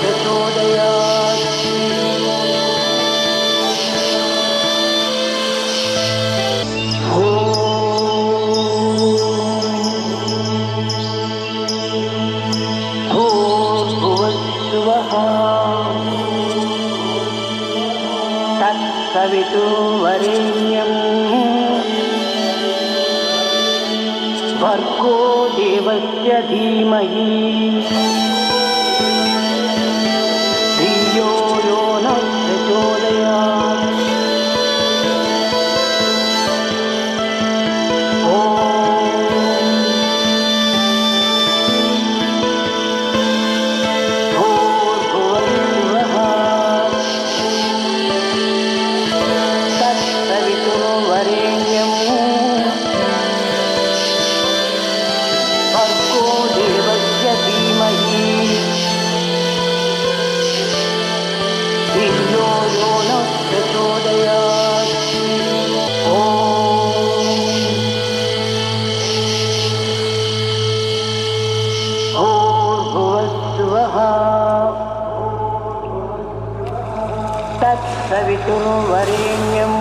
प्रचोदयात्। भूर्भुवस्सुवः तत्सवितुर्वरेण्यं भर्गो देवस्य धीमहि धियो यो नः प्रचोदयात्। तत्सवितुर्वरेण्यं भर्गो देवस्य धीमहि धियो यो नः प्रचोदयात्। सवितुर्वरेण्यं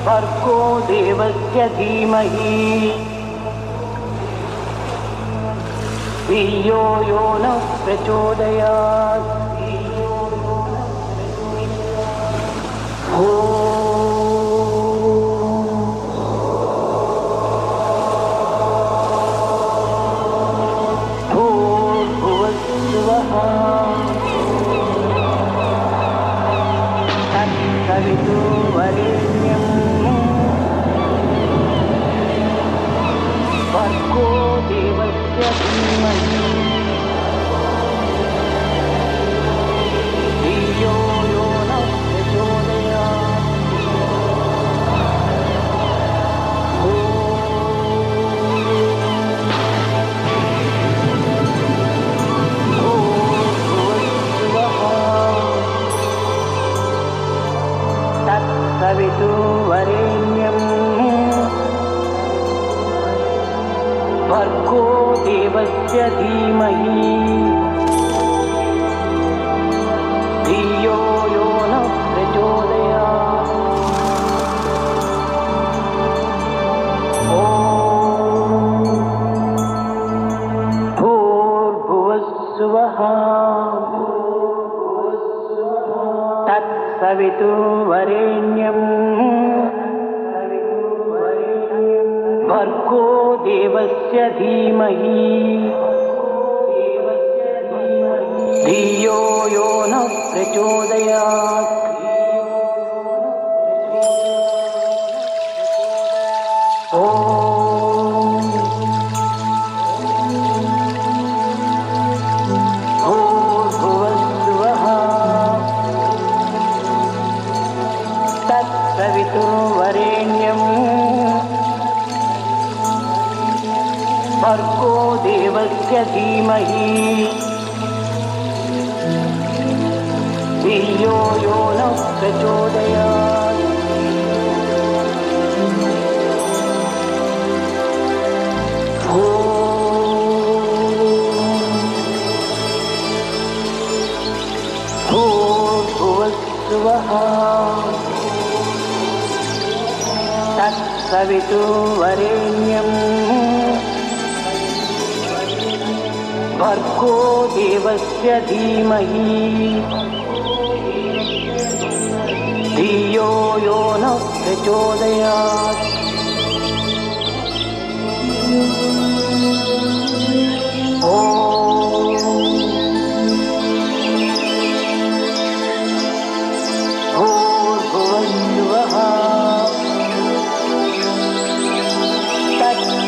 भर्गो देवस्य धीमहि धियो यो नः प्रचोदयात्। सवितुर्वरेण्यं भर्गो देवस्य धीमहि धियो यो नः प्रचोदयात्। भूर्भुवस्सुवः तत्सवितुर्वरेण्यं भर्गो देवस्य धीमहि धियो यो नः प्रचोदयात्। सवितुर्वरेण्यं भर्गो देवस्य धीमहि धियो यो नः प्रचोदयात्। भूर्भुवस्सुवः तत्सवितुर्वरेण्यं भर्गो देवस्य धीमहि धियो यो नः प्रचोदयात्।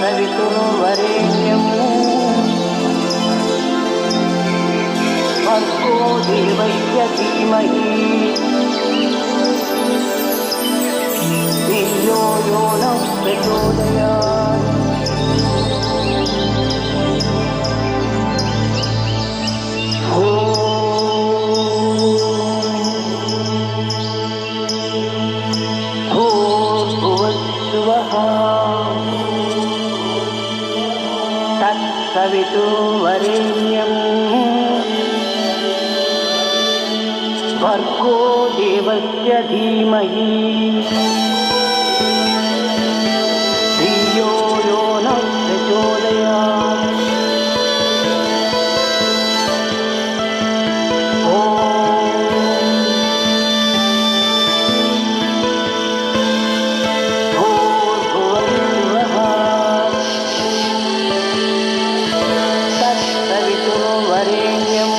सवितुर्वरेण्यं भर्गो देवस्य धीमहि धियो यो नः प्रचोदयात्। भूर्भुवस्सुवः तत्सवितुर्वरेण्यं भर्गो देवस्य धीमहि धियो यो नः प्रचोदयात्। तत्सवितुर्वरेण्यं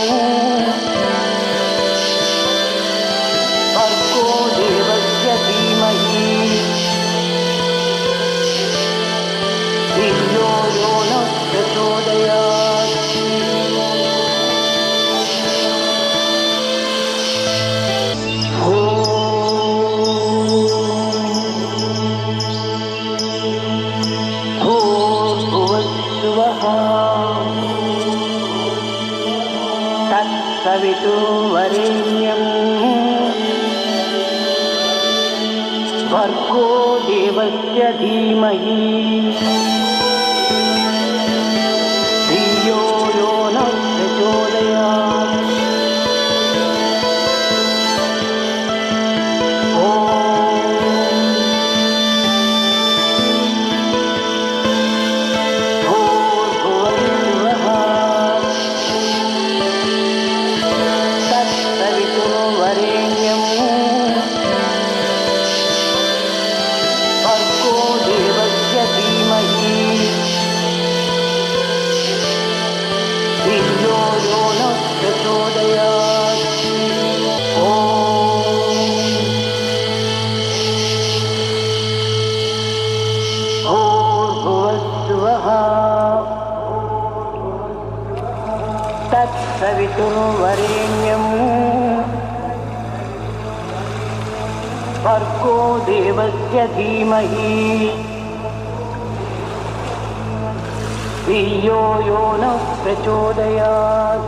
भर्गो देवस्य धीमहि धियो यो नः प्रचोदयात्। तत्सवितुर्वरेण्यं भर्गो देवस्य धीमहि धियो यो नः प्रचोदयात्। तत्सवितुर्वरेण्यं भर्गो देवस्य धीमहि धियो यो नः प्रचोदयात्।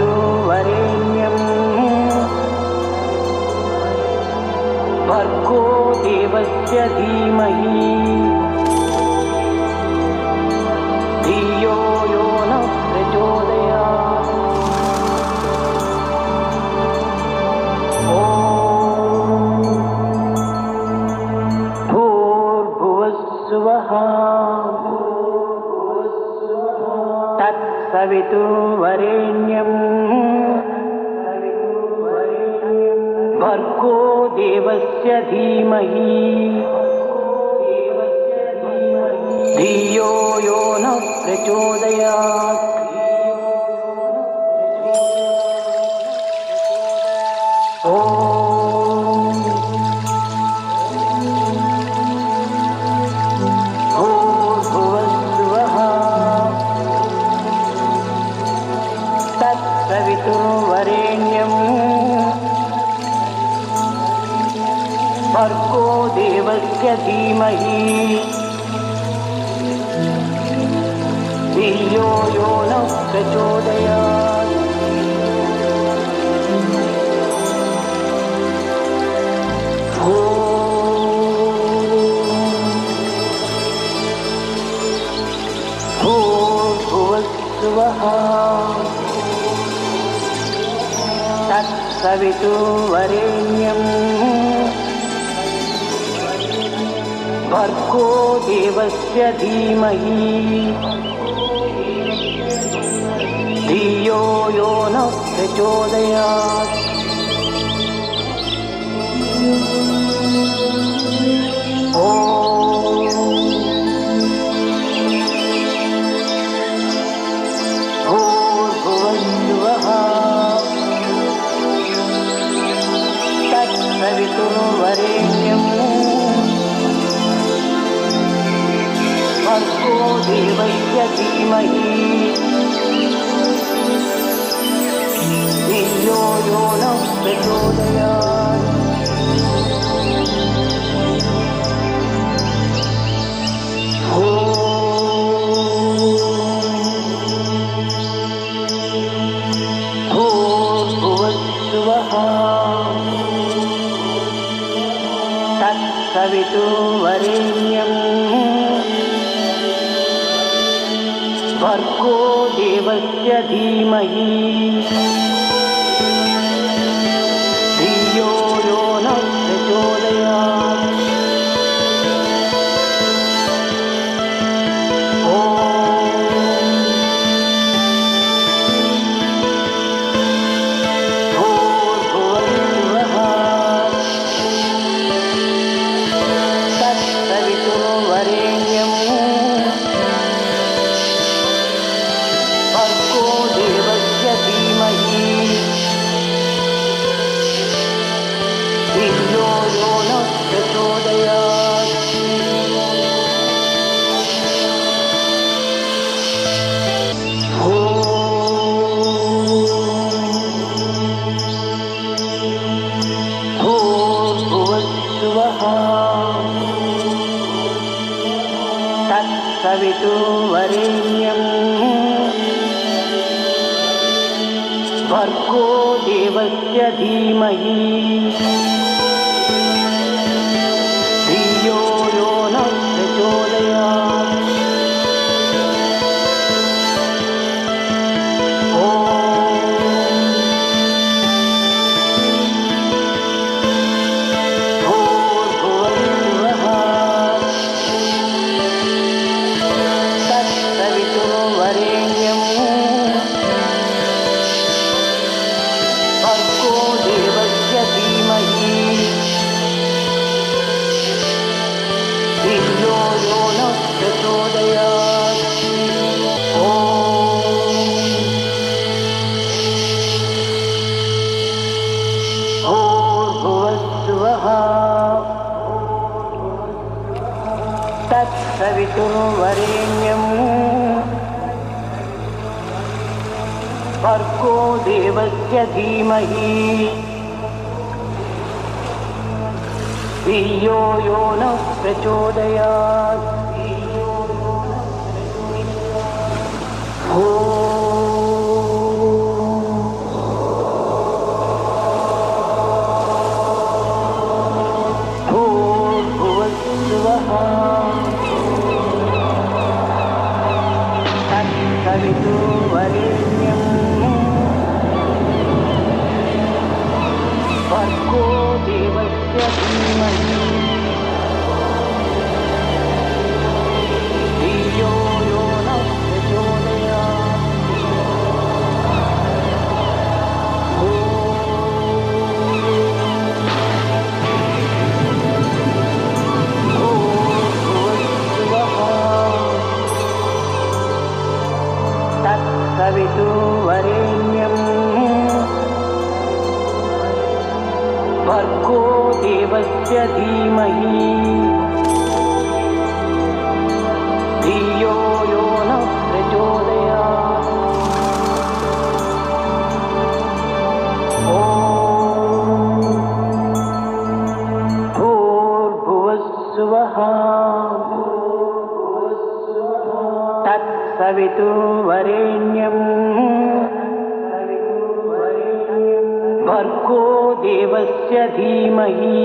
तत्सवितुर्वरेण्यं भर्गो देवस्य धीमहि धियो यो नः प्रचोदयात्। भूर्भुवस्सुवः तत्सवितुर्वरेण्यं भर्गो देवस्य धीमहि धियो यो नः प्रचोदयात्। तत्सवितुर्वरेण्यं भर्गो देवस्य धीमहि धियो यो नः प्रचोदयात्। भूर्भुवस्सुवः तत्सवितुर्वरेण्यं भर्गो देवस्य धीमहि धियो यो नः प्रचोदयात्। ॐ देवस्य धीमहि धियो यो नः प्रचोदयात्। भूर्भुवस्सुवः तत्सवितुर्वरेण्यम् भर्गो देवस्य धीमहि धियो यो नः प्रचोदयात्। तत्सवितुर्वरेण्यम् भर्गो देवस्य धीमहि धियो यो नः प्रचोदयात्। धियो यो नः प्रचोदयात्। भूर्भुवस्सुवः तत्सवितुर्वरेण्यम् भर्गो देवस्य धीमहि धियो यो नः प्रचोदयात्। भूर्भुवस्सुवः तत्सवितुर्वरेण्यम् भर्गो देवस्य धीमहि धियो यो नः प्रचोदयात्। भूर्भुवस्सुवः तत्सवितुर्वरेण्यम् भर्गो देवस्य धीमहि धियो यो नः प्रचोदयात्। भूर्भुवस्सुवः तत्सवितुर्वरेण्यम् भर्गो देवस्य धीमहि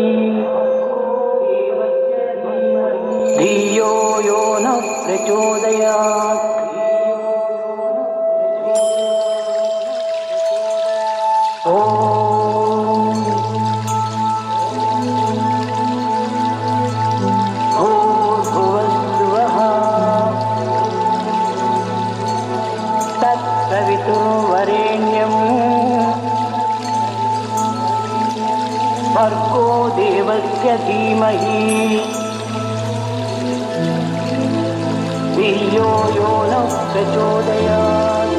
धियो यो नः प्रचोदयात्। भूर्भुवस्सुवः तत्सवितुर्वरेण्यम् भर्गो देवस्य धीमहि धियो यो नः प्रचोदयात्।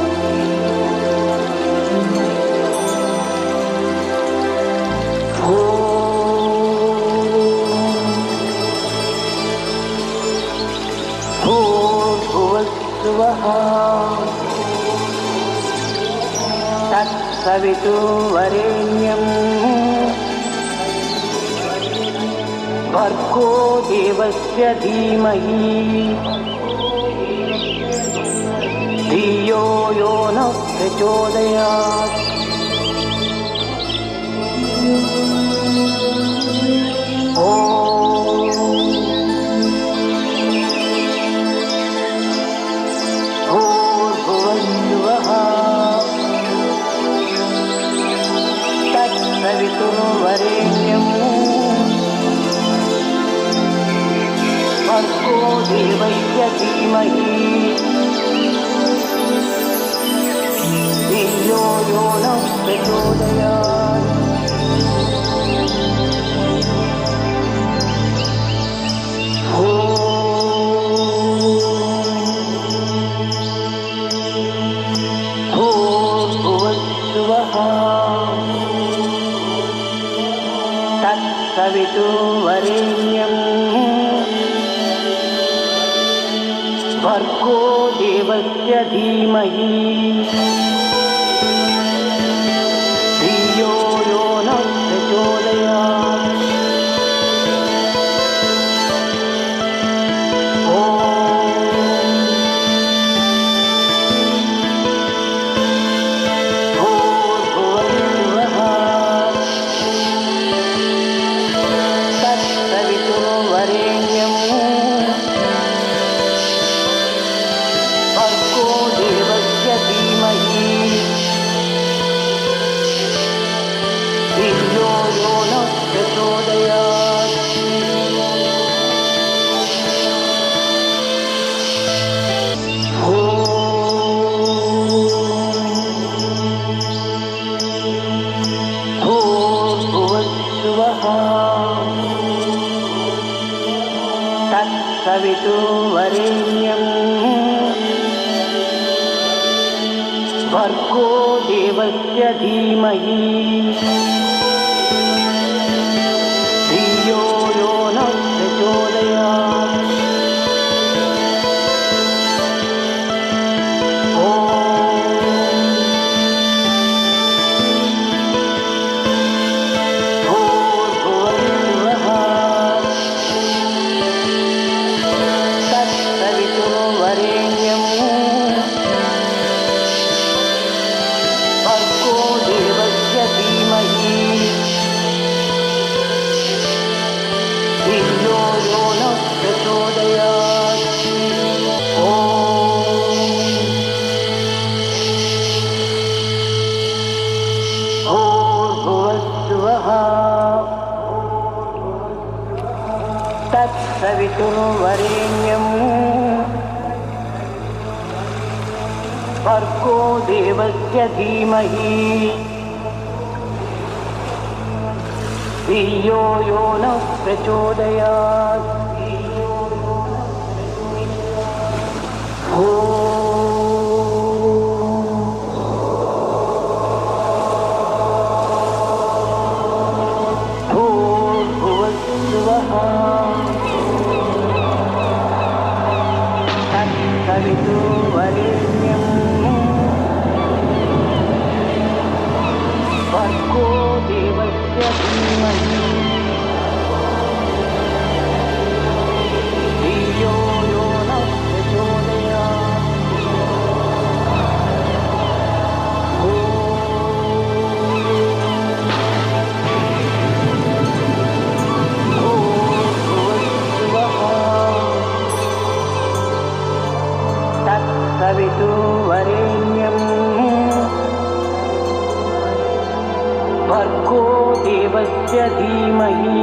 भूर्भुवः भूर्भुवस्सुवः तत्सवितुर्वरेण्यं भर्गो देवस्य धीमहि धियो यो नः प्रचोदयात्। भूर्भुवस्सुवः तत्सवितुर्वरेण्यं भर्गो देवस्य धीमहि धियो यो नः प्रचोदयात्। भूर्भुवस्सुवः तत्सवितुर्वरेण्यं भर्गो देवस्य धीमहि धियो यो नः प्रचोदयात्। भूर्भुवस्सुवः तत्सवितुर्वरेण्यं भर्गो देवस्य धीमहि धियो यो नः प्रचोदयात्। भूर्भुवस्सुवः तत्सवितुर्वरेण्यं भर्गो देवस्य धीमहि धियो यो नः प्रचोदयात्। भूर्भुवस्सुवः तत्सवितुर्वरेण्यं भर्गो देवस्य धीमहि धियो यो नः प्रचोदयात्। भूर्भुवस्सुवः तत्सवितुर्वरेण्यं भर्गो देवस्य धीमहि धियो यो नः प्रचोदयात्। भूर्भुवस्सुवः तत्सवितुर्वरेण्यं भर्गो देवस्य धीमहि धियो यो नः प्रचोदयात्। भूर्भुवस्सुवः तत्सवितुर्वरेण्यं भर्गो देवस्य धीमहि